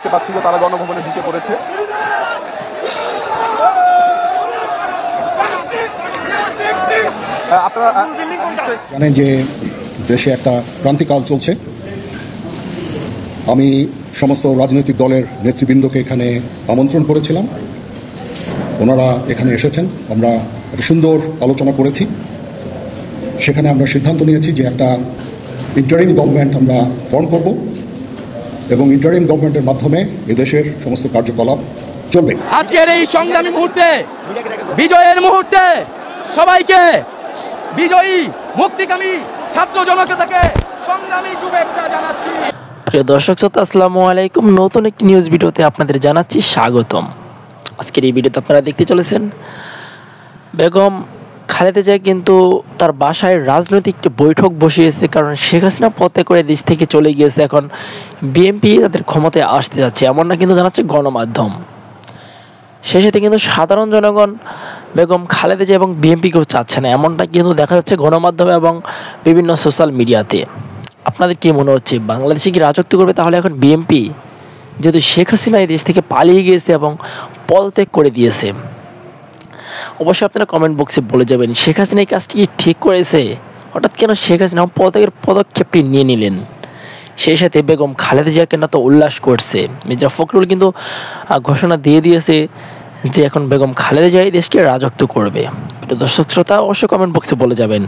দেখতে পাচ্ছি যে তারা গণভবনে ঢুকে পড়েছে। আপনারা জানেন যে দেশে একটা ক্রান্তিকাল চলছে। আমি সমস্ত রাজনৈতিক দলের নেতৃবৃন্দকে এখানে আমন্ত্রণ করেছিলাম, ওনারা এখানে এসেছেন। আমরা একটা সুন্দর আলোচনা করেছি। সেখানে আমরা সিদ্ধান্ত নিয়েছি যে একটা ইন্টারিম গভর্নমেন্ট আমরা ফর্ম করব এবং ইন্টারিম গভর্নমেন্টের মাধ্যমে এদেশের সমস্ত কার্যকলাপ চলবে। আজকের এই সংগ্রামী মুহূর্তে, বিজয়ের মুহূর্তে সবাইকে বিজয়ী মুক্তিকামী ছাত্র জনতাকে সংগ্রামী শুভেচ্ছা জানাচ্ছি। প্রিয় দর্শক শ্রোতা, আসসালামু আলাইকুম। নতুন একটি নিউজ ভিডিওতে আপনাদের জানাচ্ছি স্বাগতম। আজকের এই ভিডিওতে আপনারা দেখতে চলেছেন বেগম খালেদা জিয়া কিন্তু তার বাসায় রাজনৈতিক বৈঠক বসিয়েছে, কারণ শেখ হাসিনা পথে করে দেশ থেকে চলে গিয়েছে। এখন বিএনপি তাদের ক্ষমতায় আসতে যাচ্ছে, এমনটা কিন্তু জানাচ্ছে গণমাধ্যম। সেই সাথে কিন্তু সাধারণ জনগণ বেগম খালেদা জিয়া এবং বিএনপিকেও চাচ্ছে না, এমনটা কিন্তু দেখা যাচ্ছে গণমাধ্যমে এবং বিভিন্ন সোশ্যাল মিডিয়াতে। আপনাদের কি মনে হচ্ছে, বাংলাদেশে কি রাজত্ব করবে তাহলে এখন বিএনপি, যেহেতু শেখ হাসিনা এই দেশ থেকে পালিয়ে গিয়েছে এবং পদত্যাগ করে দিয়েছে? অবশ্যই আপনারা কমেন্ট বক্সে বলে যাবেন, শেখ হাসিনা এই কাজটি কি ঠিক করেছে? হঠাৎ কেন শেখ হাসিনা পদত্যাগের পদক্ষেপটি নিয়ে নিলেন? সেই সাথে বেগম খালেদা জিয়া কেন তো উল্লাস করছে। মির্জা ফখরুল কিন্তু ঘোষণা দিয়ে দিয়েছে যে এখন বেগম খালেদা জিয়া এই দেশকে রাজত্ব করবে। দর্শক শ্রোতা অবশ্যই কমেন্ট বক্সে বলে যাবেন।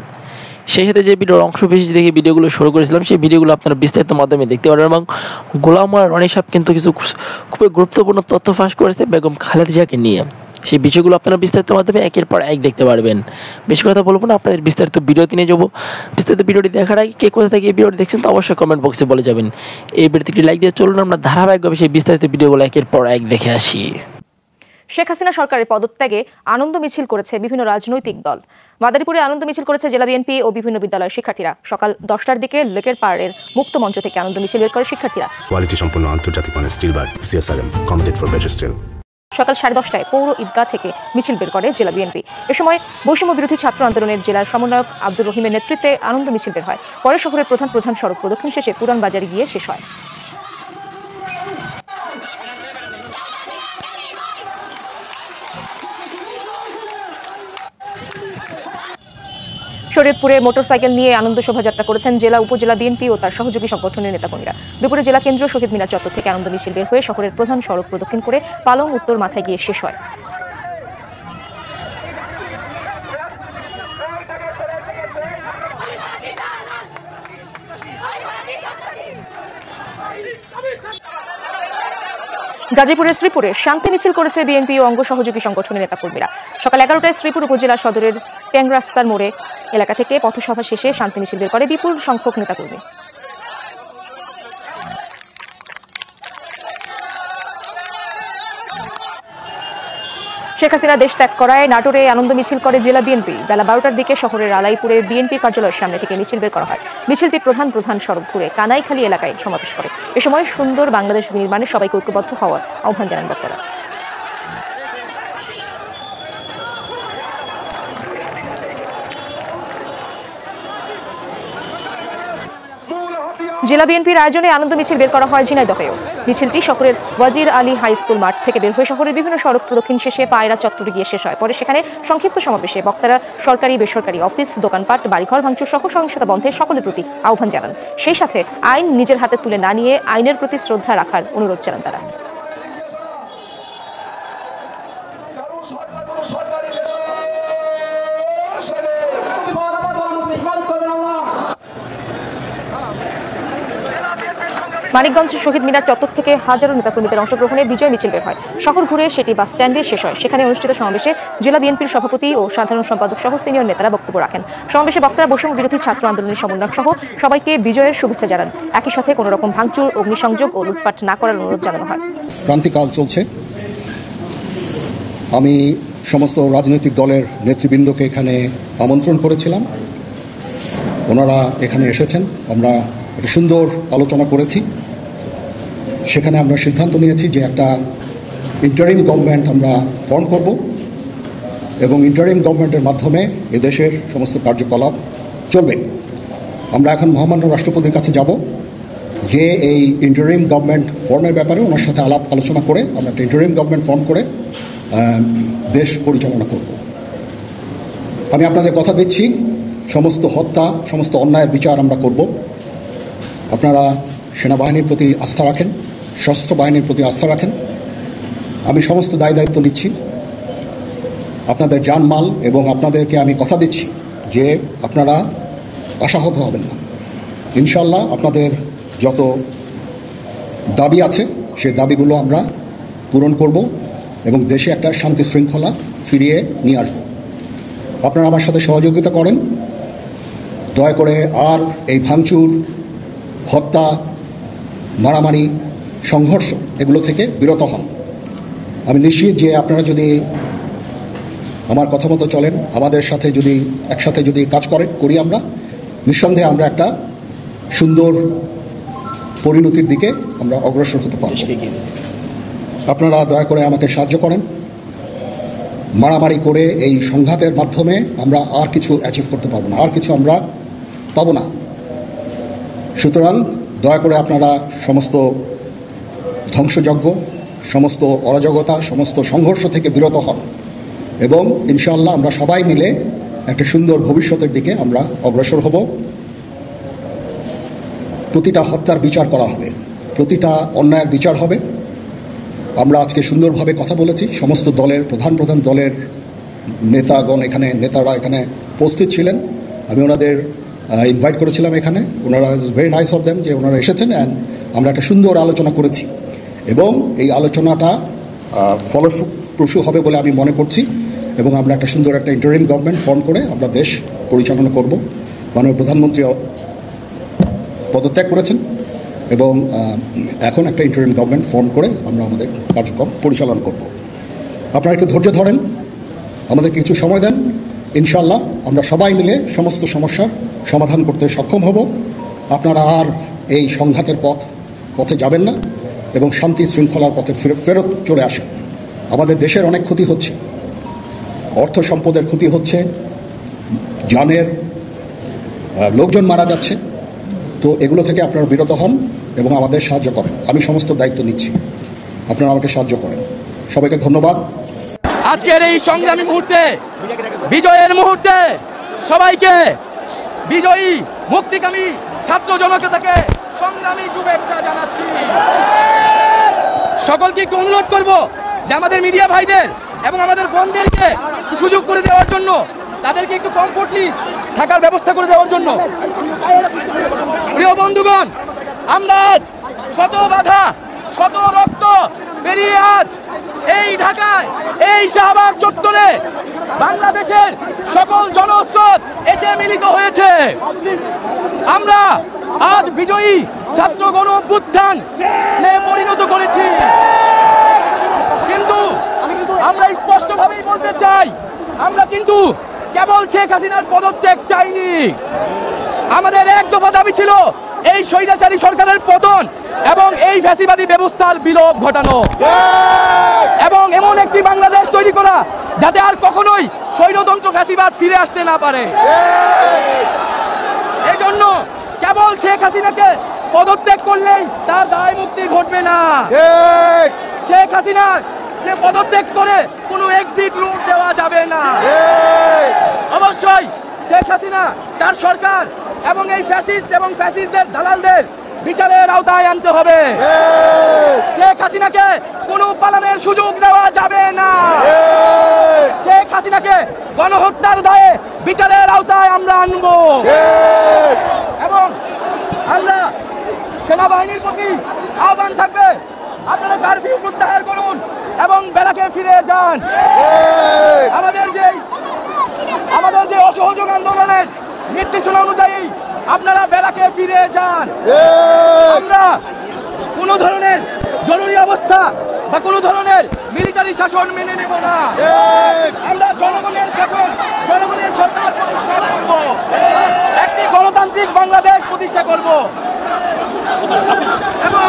সেই সাথে যে ভিডিওর অংশ বিশেষ দেখে ভিডিওগুলো শুরু করেছিলাম, সেই ভিডিওগুলো আপনারা বিস্তারিত মাধ্যমে দেখতে পারেন। এবং গোলাম রনি সাহেব কিন্তু কিছু খুবই গুরুত্বপূর্ণ তথ্য ফাঁস করেছে বেগম খালেদা জিয়াকে নিয়ে। সেই বিষয়গুলো আপনারা বিস্তারিত মাধ্যমে একের পর এক দেখতে পারবেন। বেশি কথা বলবো না, আপনাদের বিস্তারিত ভিডিওতে নিয়ে যাবো। বিস্তারিত ভিডিওটি দেখার আগে কে কোথা থেকে এই ভিডিওটি দেখছেন তো অবশ্যই কমেন্ট বক্সে বলে যাবেন। এই ভিডিওতে একটি লাইক দিয়ে চলুন আমরা ধারাবাহিকভাবে সেই বিস্তারিত ভিডিওগুলো একের পর এক দেখে আসি। শেখ হাসিনা সরকারের পদত্যাগে আনন্দ মিছিল করেছে বিভিন্ন রাজনৈতিক দল। মাদারীপুরে আনন্দ মিছিল করেছে জেলা বিএনপি ও বিভিন্ন বিদ্যালয়ের শিক্ষার্থীরা। সকাল 10টার দিকে লেকের পাড়ের মুক্ত মঞ্চ থেকে আনন্দ মিছিল বের করে শিক্ষার্থীরা। কোয়ালিটি সম্পন্ন আন্তর্জাতিক মানের still bar CSRM committed for better still. সকাল 10:30টায় পৌর ঈদগাহ থেকে মিছিল বের করে জেলা বিএনপি। এ সময় বৈষম্য বিরোধী ছাত্র আন্দোলনের জেলার সমন্বয়ক আব্দুর রহিমের নেতৃত্বে আনন্দ মিছিল বের হয়। পরে শহরের প্রধান সড়ক প্রদক্ষিণ শেষে পুরান বাজারে গিয়ে শেষ হয়। শরীয়তপুরে মোটরসাইকেল নিয়ে আনন্দ শোভাযাত্রা করেছেন জেলা উপজেলা বিএনপি ও তার সহযোগী সংগঠনের নেতাকর্মীরা। দুপুরে জেলা কেন্দ্রীয় শহীদ মিনার চত্বর থেকে আনন্দ মিছিল বের হয়ে শহরের প্রধান সড়ক প্রদক্ষিণ করে পালং উত্তর মাথায় গিয়ে শেষ হয়। গাজীপুরের শ্রীপুরে শান্তি মিছিল করেছে বিএনপি ও অঙ্গ সহযোগী সংগঠনের নেতাকর্মীরা। সকাল 11টায় শ্রীপুর উপজেলা সদরের ট্যাং রাস্তার মোড়ে এলাকা থেকে পথসভা শেষে শান্তি মিছিল বের করে বিপুল সংখ্যক নেতাকর্মী। শেখ হাসিনা দেশ ত্যাগ করায় নাটোরে আনন্দ মিছিল করে জেলা বিএনপি। বেলা 12টার দিকে শহরের আলাইপুরে বিএনপি কার্যালয়ের সামনে থেকে মিছিল বের করা হয়। মিছিলটি প্রধান সড়ক ঘুরে কানাইখালী এলাকায় সমাবেশ করে। এ সময় সুন্দর বাংলাদেশ বিনির্মাণে সবাইকে ঐক্যবদ্ধ হওয়ার আহ্বান জানান বক্তারা। জেলা বিএনপির আয়োজনে আনন্দ মিছিল বের করা হয় ঝিনাইদহেও। মিছিলটি শহরের ওয়াজির আলী হাই স্কুল মাঠ থেকে বের হয়ে শহরের বিভিন্ন সড়ক প্রদক্ষিণ শেষে পায়রা চত্বরে গিয়ে শেষ হয়। পরে সেখানে সংক্ষিপ্ত সমাবেশে বক্তারা সরকারি বেসরকারি অফিস দোকানপাট বাড়িঘর ভাঙচুর সহ সহিংসতা বন্ধে সকলের প্রতি আহ্বান জানান। সেই সাথে আইন নিজের হাতে তুলে না নিয়ে আইনের প্রতি শ্রদ্ধা রাখার অনুরোধ জানান তারা। মানিকগঞ্জ শহীদ মিনার চত্বর থেকে হাজারো নেতাকর্মীদের অংশগ্রহণে বিজয় মিছিল বের হয়। শহর ঘুরে সেটি বাস স্ট্যান্ডে শেষ হয়। সেখানে অনুষ্ঠিত সমাবেশে জেলা বিএনপির সভাপতি ও সাধারণ সম্পাদক সহ সিনিয়র নেতারা বক্তব্য রাখেন। সমাবেশে বক্তারা বৈষম্য বিরোধী ছাত্র আন্দোলনের সমন্বয়ক সহ সবাইকে বিজয়ের শুভেচ্ছা জানান। একই সাথে কোনো রকম ভাঙচুর, অগ্নিসংযোগ ও লুটপাট না করার অনুরোধ জানানো হয়। ক্রান্তিকাল চলছে। আমি সমস্ত রাজনৈতিক দলের নেতৃবৃন্দকে এখানে আমন্ত্রণ করেছিলাম, ওনারা এখানে এসেছেন। আমরা একটা সুন্দর আলোচনা করেছি। সেখানে আমরা সিদ্ধান্ত নিয়েছি যে একটা ইন্টারিম গভর্নমেন্ট আমরা ফর্ম করব এবং ইন্টারিম গভর্নমেন্টের মাধ্যমে এদেশের সমস্ত কার্যকলাপ চলবে। আমরা এখন মহামান্য রাষ্ট্রপতির কাছে যাব যে এই ইন্টারিম গভর্নমেন্ট ফর্মের ব্যাপারে ওনার সাথে আলাপ আলোচনা করে আমরা একটা ইন্টারিম গভর্নমেন্ট ফর্ম করে দেশ পরিচালনা করব। আমি আপনাদের কথা দিচ্ছি, সমস্ত হত্যা, সমস্ত অন্যায়ের বিচার আমরা করব। আপনারা সেনাবাহিনীর প্রতি আস্থা রাখেন, সশস্ত্র বাহিনীর প্রতি আস্থা রাখেন। আমি সমস্ত দায়িত্ব নিচ্ছি, আপনাদের জানমাল, এবং আপনাদেরকে আমি কথা দিচ্ছি যে আপনারা আশাহত হবেন না। ইনশাল্লাহ আপনাদের যত দাবি আছে সেই দাবিগুলো আমরা পূরণ করব এবং দেশে একটা শান্তি শৃঙ্খলা ফিরিয়ে নিয়ে আসব। আপনারা আমার সাথে সহযোগিতা করেন, দয়া করে আর এই ভাঙচুর, হত্যা, মারামারি, সংঘর্ষ এগুলো থেকে বিরত হন। আমি নিশ্চিত যে আপনারা যদি আমার কথা মতো চলেন, আমাদের সাথে যদি একসাথে যদি কাজ করি আমরা, নিঃসন্দেহে আমরা একটা সুন্দর পরিণতির দিকে আমরা অগ্রসর হতে পারব। আপনারা দয়া করে আমাকে সাহায্য করেন। মারামারি করে এই সংঘাতের মাধ্যমে আমরা আর কিছু অ্যাচিভ করতে পারবো না, আর কিছু আমরা পাবো না। সুতরাং দয়া করে আপনারা সমস্ত ধ্বংসযজ্ঞ, সমস্ত অরাজকতা, সমস্ত সংঘর্ষ থেকে বিরত হন এবং ইনশাআল্লাহ আমরা সবাই মিলে একটা সুন্দর ভবিষ্যতের দিকে আমরা অগ্রসর হব। প্রতিটা হত্যার বিচার করা হবে, প্রতিটা অন্যায়ের বিচার হবে। আমরা আজকে সুন্দরভাবে কথা বলেছি, সমস্ত দলের প্রধান দলের নেতারা এখানে উপস্থিত ছিলেন। আমি ওনাদের ইনভাইট করেছিলাম এখানে, ওনারা ভেরি নাইস অফ দেম যে ওনারা এসেছেন, অ্যান্ড আমরা একটা সুন্দর আলোচনা করেছি এবং এই আলোচনাটা ফলপ্রসূ হবে বলে আমি মনে করছি এবং আমরা একটা সুন্দর একটা ইন্টারিম গভর্নমেন্ট ফর্ম করে আমরা দেশ পরিচালনা করব। মাননীয় প্রধানমন্ত্রী পদত্যাগ করেছেন এবং এখন একটা ইন্টারিম গভর্নমেন্ট ফর্ম করে আমরা আমাদের কার্যক্রম পরিচালনা করব। আপনারা একটু ধৈর্য ধরেন, আমাদের কিছু সময় দেন, ইনশাআল্লাহ আমরা সবাই মিলে সমস্ত সমস্যার সমাধান করতে সক্ষম হব। আপনারা আর এই সংঘাতের পথে যাবেন না এবং শান্তি শৃঙ্খলার পথে ফেরত চলে আসেন। আমাদের দেশের অনেক ক্ষতি হচ্ছে, অর্থ সম্পদের ক্ষতি হচ্ছে, জানের লোকজন মারা যাচ্ছে। তো এগুলো থেকে আপনারা বিরত হন এবং আমাদের সাহায্য করেন। আমি সমস্ত দায়িত্ব নিচ্ছি, আপনারা আমাকে সাহায্য করেন। সবাইকে ধন্যবাদ। আজকের এই সংগ্রামী মুহূর্তে, বিজয়ের মুহূর্তে সবাইকে বিজয়ী মুক্তিকামী ছাত্র জনতাকে সংগ্রামী শুভেচ্ছা জানাচ্ছি। সকলকে একটু অনুরোধ করব যে আমাদের মিডিয়া ভাইদের এবং আমাদের বোনদেরকে সুযোগ করে দেওয়ার জন্য, তাদেরকে একটু কমফোর্টলি থাকার ব্যবস্থা করে দেওয়ার জন্য। প্রিয় বন্ধুগণ, আমরা আজ শত বাধা, শত রক্ত পেরিয়ে আজ এই ঢাকায়, এই শাহবাগ চত্বরে বাংলাদেশের সকল জনস্রোত এসে মিলিত হয়েছে। আমরা আজ বিজয়ী ছাত্র গণ অভ্যুত্থান পরিণত করেছি। কিন্তু আমরা স্পষ্টভাবেই বলতে চাই, আমরা কিন্তু কেবল শেখ হাসিনার পদত্যাগ চাইনি। আমাদের এক দফা দাবি ছিল এই স্বৈরাচারী সরকারের পতন এবং এই ফ্যাসিবাদী ব্যবস্থার বিলোপ ঘটানো এবং এমন একটি বাংলাদেশ তৈরি করা যাতে আর কখনোই স্বৈরতন্ত্র ফ্যাসিবাদ ফিরে আসতে না পারে। এই জন্য কেবল শেখ হাসিনাকে পদত্যাগ করলেই তার দায় মুক্তি ঘটবে না। শেখ হাসিনা পদত্যাগ করে কোনো এক্সিট রুট দেওয়া যাবে না। অবশ্যই শেখ হাসিনা, তার সরকার এবং এই ফ্যাসিস্ট এবং ফ্যাসিস্টদের দালালদের বিচারের আওতায় আনতে হবে। শেখ হাসিনাকে কোনো পালানোর সুযোগ দেওয়া যাবে না। শেখ হাসিনাকে গণহত্যার দায়ে বিচারের আওতায় আমরা আনব এবং আমরা সেনাবাহিনীর প্রতি আহ্বান থাকবে, আপনারা কারফিউ প্রত্যাহার করুন এবং ব্যারাকে ফিরে যান। আমাদের যে অসহযোগ আন্দোলনের নির্দেশনা অনুযায়ী আপনারা ব্যারাকে ফিরে যান। আমরা কোনো ধরনের জরুরি অবস্থা বা কোনো ধরনের মিলিটারি শাসন মেনে নেব না। আমরা জনগণের শাসন, জনগণের সরকার প্রতিষ্ঠা করব, একটি গণতান্ত্রিক বাংলাদেশ প্রতিষ্ঠা করব এবং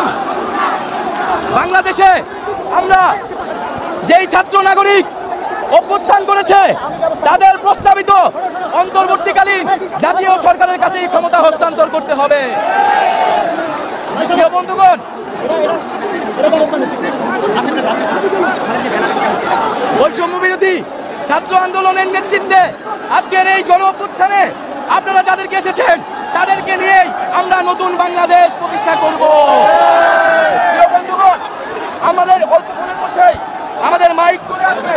বাংলাদেশে আমরা যেই ছাত্র নাগরিক অভ্যুত্থান করেছে তাদের প্রস্তাবিত অন্তর্বর্তীকালীন জাতীয় সরকারের কাছে ক্ষমতা হস্তান্তর করতে হবে। প্রিয় বন্ধুগণ, বৈষম্য বিরোধী ছাত্র আন্দোলনের নেতৃত্বে আজকের এই গণ অভ্যুত্থানে আপনারা যাদেরকে এসেছেন তাদেরকে নিয়েই আমরা নতুন বাংলাদেশ প্রতিষ্ঠা করব। প্রিয় বন্ধুগণ, আমাদের অল্পক্ষণের মধ্যেই আমাদের মাইক চলে আসবে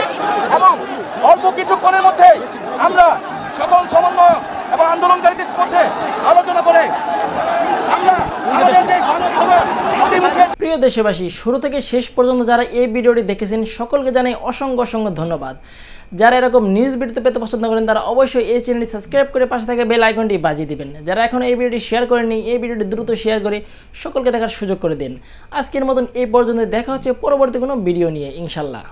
এবং অল্প কিছুক্ষণের মধ্যে আমরা সকল সমন্বয় এবং আন্দোলনকারীদের মধ্যে আলোচনা করে আমরা আমাদের যে প্রিয় দেশবাসী, শুরু থেকে শেষ পর্যন্ত যারা এই ভিডিওটি দেখেছেন সকলকে জানাই অসংখ্য অসংখ্য ধন্যবাদ। যারা এরকম নিউজ ভিডিও পেতে পছন্দ করেন তারা অবশ্যই এই চ্যানেলটি সাবস্ক্রাইব করে পাশে থাকা বেল আইকনটি বাজিয়ে দিবেন। যারা এখন এই ভিডিওটি শেয়ার করেননি, এই ভিডিওটি দ্রুত শেয়ার করে সকলকে দেখার সুযোগ করে দিন। আজকের মতন এই পর্যন্ত দেখা হচ্ছে পরবর্তী কোনো ভিডিও নিয়ে, ইনশাল্লাহ।